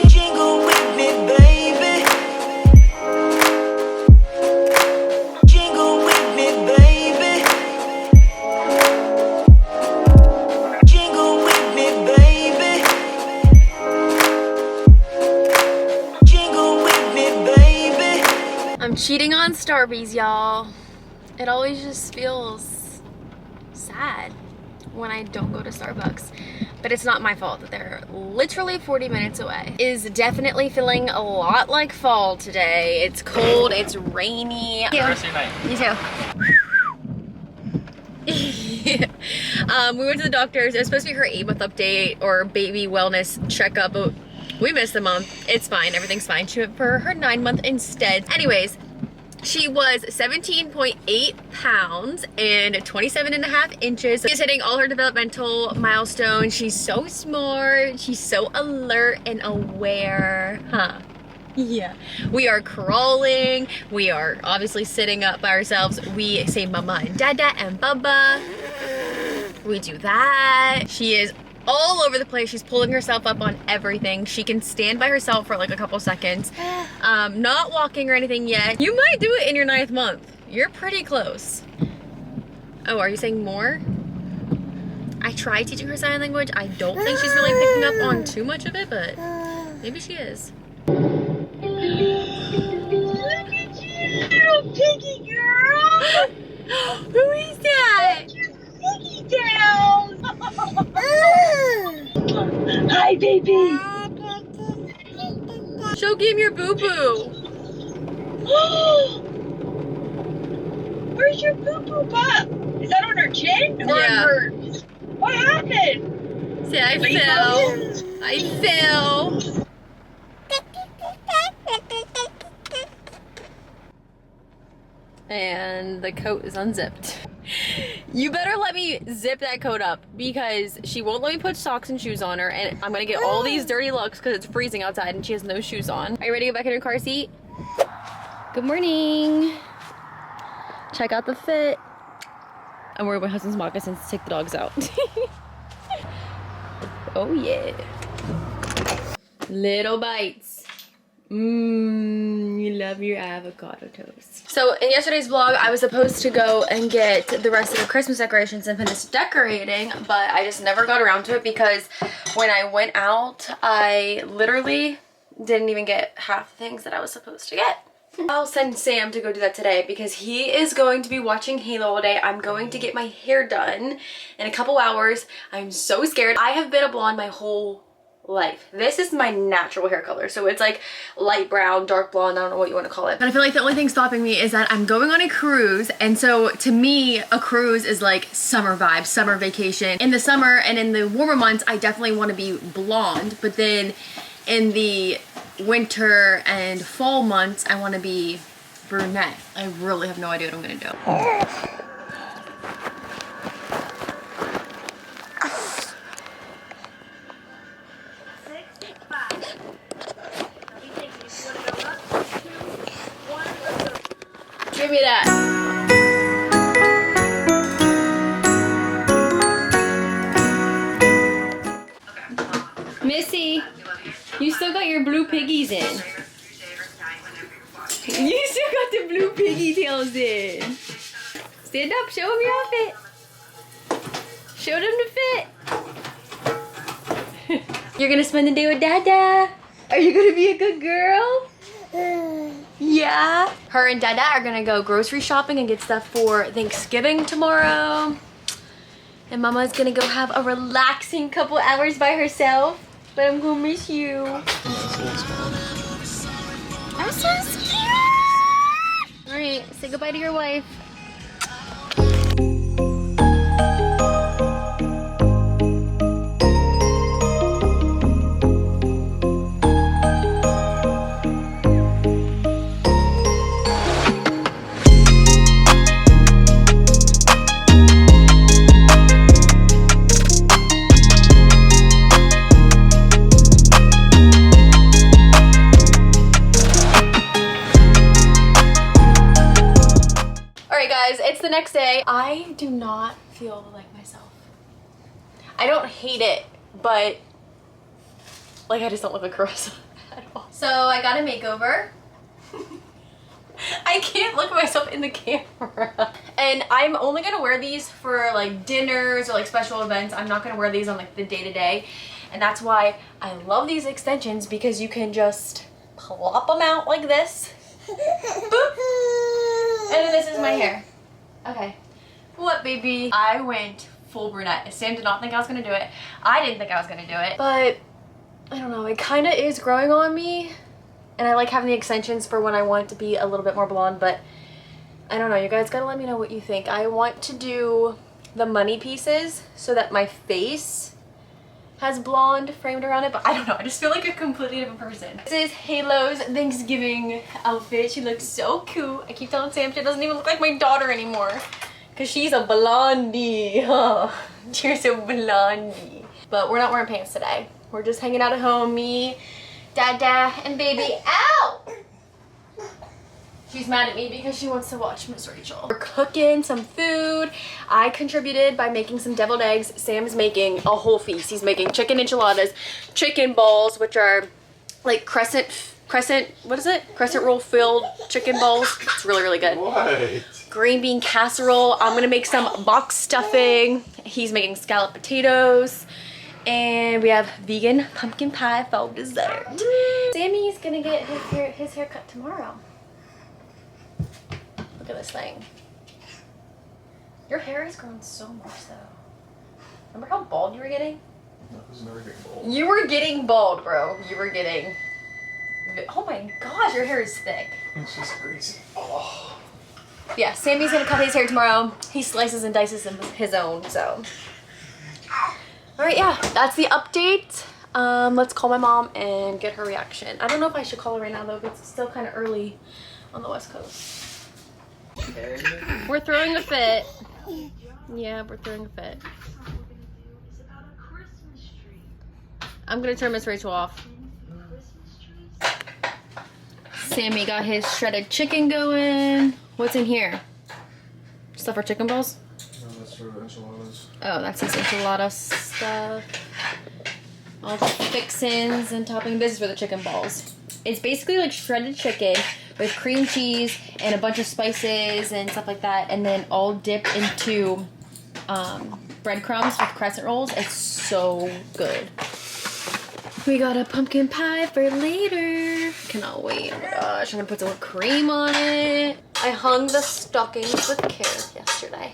Jingle with me, baby. Jingle with me, baby. Jingle with me, baby. Jingle with me, baby. I'm cheating on Starbucks, y'all. It always just feels sad when I don't go to Starbucks, but it's not my fault that they're literally 40 minutes away. It is definitely feeling a lot like fall today. It's cold, it's rainy. You too. We went to the doctor's. It was supposed to be her 8-month update or baby wellness checkup, but we missed a month. It's fine, everything's fine. She went for her 9-month instead. Anyways, she was 17.8 pounds and 27.5 inches. She's hitting all her developmental milestones. She's so smart. She's so alert and aware. Huh? Yeah. We are crawling. We are obviously sitting up by ourselves. We say mama and dada and baba. We do that. She is all over the place. She's pulling herself up on everything. She can stand by herself for like a couple seconds. Not walking or anything yet. You might do it in your 9th month. You're pretty close. Oh, are you saying more? I tried teaching her sign language. I don't think she's really picking up on too much of it, but maybe she is. Look at you, little piggy girl! Who is that? Put your piggy down! Hi, baby! Show Game your boo-boo. Where's your poo-poo pop? Is that on her chin? Or Yeah. on her... What happened? See, I fell. I fell. And the coat is unzipped. You better let me zip that coat up because she won't let me put socks and shoes on her, and I'm gonna get all these dirty looks because it's freezing outside and she has no shoes on. Are you ready to get back in your car seat? Good morning. Check out the fit. I'm wearing my husband's moccasins to take the dogs out. Oh yeah. Little bites. You love your avocado toast. So in yesterday's vlog, I was supposed to go and get the rest of the Christmas decorations and finish decorating, but I just never got around to it because when I went out, I literally didn't even get half the things that I was supposed to get. I'll send Sam to go do that today because he is going to be watching Halo all day. I'm going to get my hair done in a couple hours. I'm so scared. I have been a blonde my whole life. This is my natural hair color, so it's like light brown, dark blonde, I don't know what you want to call it. But I feel like the only thing stopping me is that I'm going on a cruise, and so to me a cruise is like summer vibes, summer vacation. In the summer and in the warmer months I definitely want to be blonde, but then in the winter and fall months I want to be brunette. I really have no idea what I'm gonna do. Give me that. Missy, you still got your blue piggies in. You still got the blue piggy tails in. Stand up, show them your outfit. Show them the fit. You're gonna spend the day with Dada. Are you gonna be a good girl? Yeah. Her and Dada are gonna go grocery shopping and get stuff for Thanksgiving tomorrow. And Mama's gonna go have a relaxing couple hours by herself. But I'm gonna miss you. I'm so scared. Alright, say goodbye to your wife. It's the next day. I do not feel like myself. I don't hate it. but like I just don't look like Karissa at all. So I got a makeover. I can't look at myself in the camera. And I'm only gonna wear these for like dinners or like special events. I'm not gonna wear these on like the day-to-day. And that's why I love these extensions, because you can just plop them out like this. Boop. And then this is my hair. Okay. What, baby? I went full brunette. Sam did not think I was gonna do it. I didn't think I was gonna do it. But I don't know, it kind of is growing on me. And I like having the extensions for when I want it to be a little bit more blonde, but I don't know. You guys gotta let me know what you think. I want to do the money pieces so that my face has blonde framed around it, but I don't know. I just feel like a completely different person. This is Halo's Thanksgiving outfit. She looks so cute. I keep telling Sam she doesn't even look like my daughter anymore because she's a blondie. Oh, she's a blondie. But we're not wearing pants today. We're just hanging out at home, me, Dada, and baby. Ow! She's mad at me because she wants to watch Miss Rachel. We're cooking some food. I contributed by making some deviled eggs. Sam is making a whole feast. He's making chicken enchiladas, chicken balls, which are like crescent, what is it? Crescent roll filled chicken balls. It's really, really good. What? Green bean casserole. I'm gonna make some box stuffing. He's making scalloped potatoes. And we have vegan pumpkin pie for dessert. Sammy's gonna get his hair cut tomorrow. Look at this thing. Your hair has grown so much though. Remember how bald you were getting? I was never getting bald. You were getting bald, bro. You were getting... Oh my gosh, your hair is thick. It's just crazy. Oh. Yeah, Sammy's gonna cut his hair tomorrow. He slices and dices his own, so... Alright, yeah, that's the update. Let's call my mom and get her reaction. I don't know if I should call her right now though, because it's still kind of early on the West Coast. We're throwing a fit. Yeah, we're throwing a fit. I'm gonna turn Miss Rachel off. Sammy got his shredded chicken going. What's in here? Stuff for chicken balls? No, that's for enchiladas. Oh, that's his enchilada stuff. All the fixins and topping. This is for the chicken balls. It's basically like shredded chicken with cream cheese and a bunch of spices and stuff like that, and then all dipped into breadcrumbs with crescent rolls. It's so good. We got a pumpkin pie for later. Cannot wait. Oh my gosh, I'm gonna put some cream on it. I hung the stockings with care yesterday.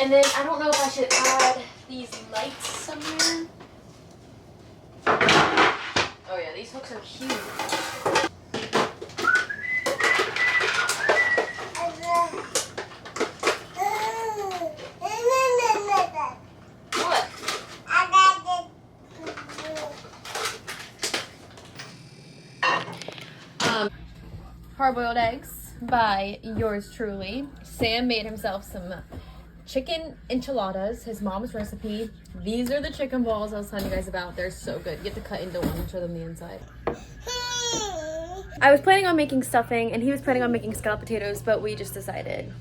And then I don't know if I should add these lights somewhere. Oh yeah, these hooks are huge. What? Hard-boiled eggs by yours truly. Sam made himself some chicken enchiladas, his mom's recipe. These are the chicken balls I was telling you guys about. They're so good. You get to cut into one and show them the inside. I was planning on making stuffing and he was planning on making scalloped potatoes, but we just decided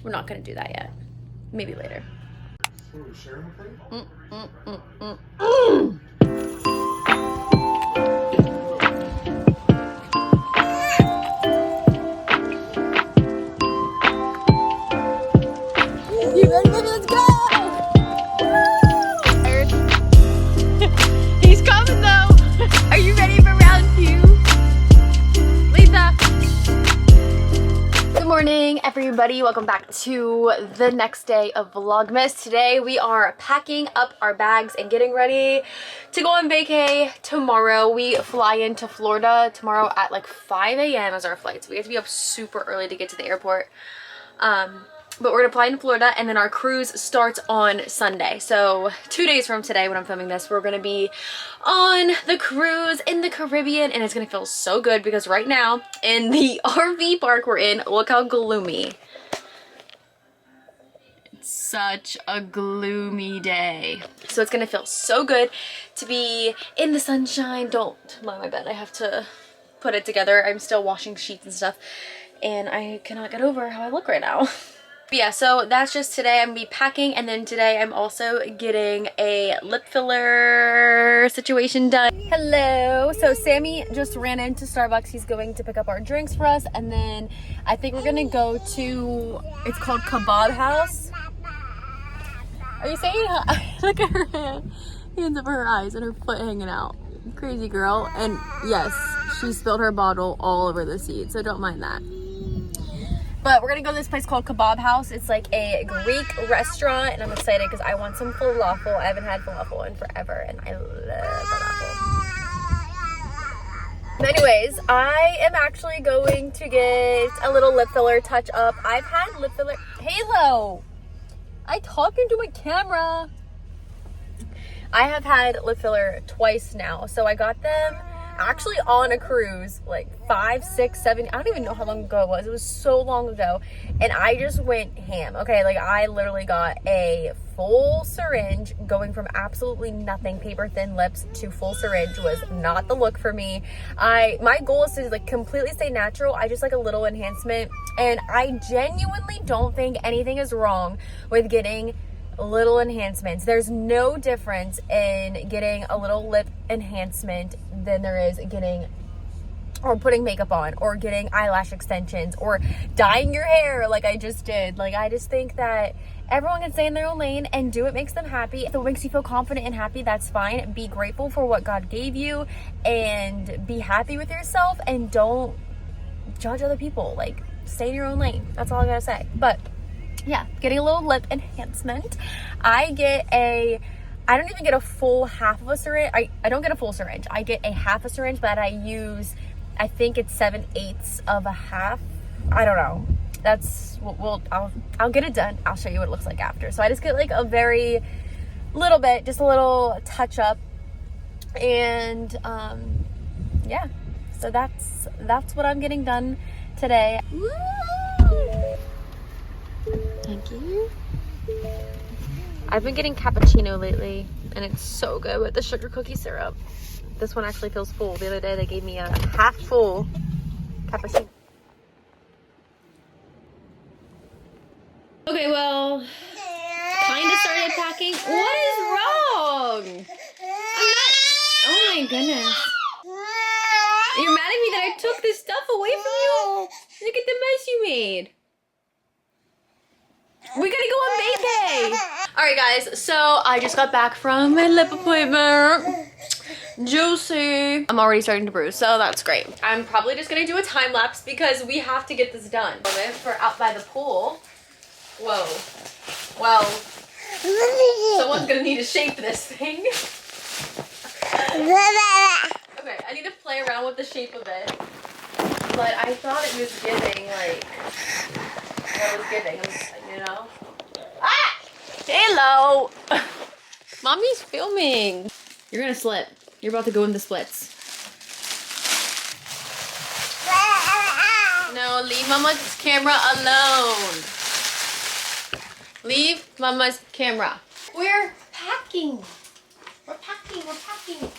we're not gonna do that yet. Maybe later. What are we sharing a plate? Let's go! He's coming though. Are you ready for round 2? Lisa. Good morning, everybody. Welcome back to the next day of Vlogmas. Today we are packing up our bags and getting ready to go on vacay tomorrow. We fly into Florida tomorrow at like 5 a.m. as our flight. So we have to be up super early to get to the airport. But we're gonna fly in Florida and then our cruise starts on Sunday. So 2 days from today when I'm filming this, we're gonna be on the cruise in the Caribbean and it's gonna feel so good because right now in the RV park we're in, look how gloomy. It's such a gloomy day. So it's gonna feel so good to be in the sunshine. Don't mind my bed, I have to put it together. I'm still washing sheets and stuff and I cannot get over how I look right now. But yeah, so that's just today. I'm gonna be packing, and then today I'm also getting a lip filler situation done. Hello. So Sammy just ran into Starbucks. He's going to pick up our drinks for us, and then I think we're gonna go to, it's called Kebab House. Are you saying hi? Look at her hands over her eyes and her foot hanging out. Crazy girl. And yes, she spilled her bottle all over the seat, so don't mind that. But we're gonna go to this place called Kebab House. It's like a Greek restaurant, and I'm excited because I want some falafel. I haven't had falafel in forever, and I love falafel. Anyways, I am actually going to get a little lip filler touch up. I've had lip filler. Halo, I talk into my camera. I have had lip filler twice now, so I got them actually on a cruise like 5, 6, 7, I don't even know how long ago it was so long ago, and I just went ham. Okay, like I literally got a full syringe. Going from absolutely nothing, paper thin lips, to full syringe was not the look for me. My goal is to like completely stay natural. I just like a little enhancement, and I genuinely don't think anything is wrong with getting little enhancements. There's no difference in getting a little lip enhancement than there is getting or putting makeup on or getting eyelash extensions or dyeing your hair like I just did. Like, I just think that everyone can stay in their own lane and do what makes them happy. If it makes you feel confident and happy, that's fine. Be grateful for what God gave you and be happy with yourself, and don't judge other people. Like, stay in your own lane. That's all I gotta say. But yeah, getting a little lip enhancement. I don't even get a full half of a syringe. I don't get a full syringe. I get a half a syringe, but I use, I think it's 7/8 of a half. I don't know. That's what I'll get it done. I'll show you what it looks like after. So I just get like a very little bit, just a little touch up. And yeah, so that's what I'm getting done today. Woo! Thank you. I've been getting cappuccino lately, and it's so good with the sugar cookie syrup. This one actually feels full. The other day they gave me a half full cappuccino. Okay, well, kind of started packing. What is wrong? I'm not. Oh my goodness. You're mad at me that I took this stuff away from you? Look at the mess you made. We gotta go on vapay. All right, guys, so I just got back from my lip appointment. Juicy. I'm already starting to bruise, so that's great. I'm probably just gonna do a time lapse because we have to get this done. For out by the pool. Whoa. Well, someone's gonna need to shape this thing. Okay, I need to play around with the shape of it. But I thought it was giving, like, what it was giving, you know? Ah! Hello! Mommy's filming. You're gonna slip. You're about to go in the splits. No, leave Mama's camera alone. Leave Mama's camera. We're packing. We're packing. We're packing.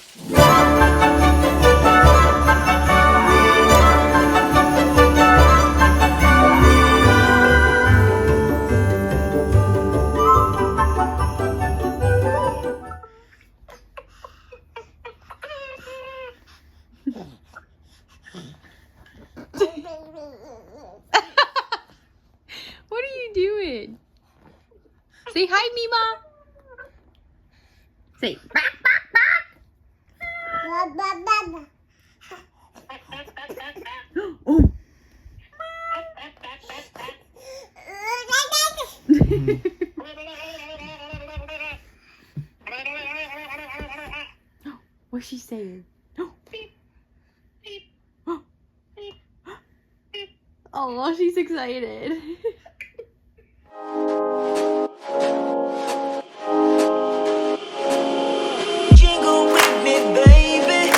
What are you doing? Say hi, Mima. Say back, back, back. Oh. What's she saying? Oh, she's excited.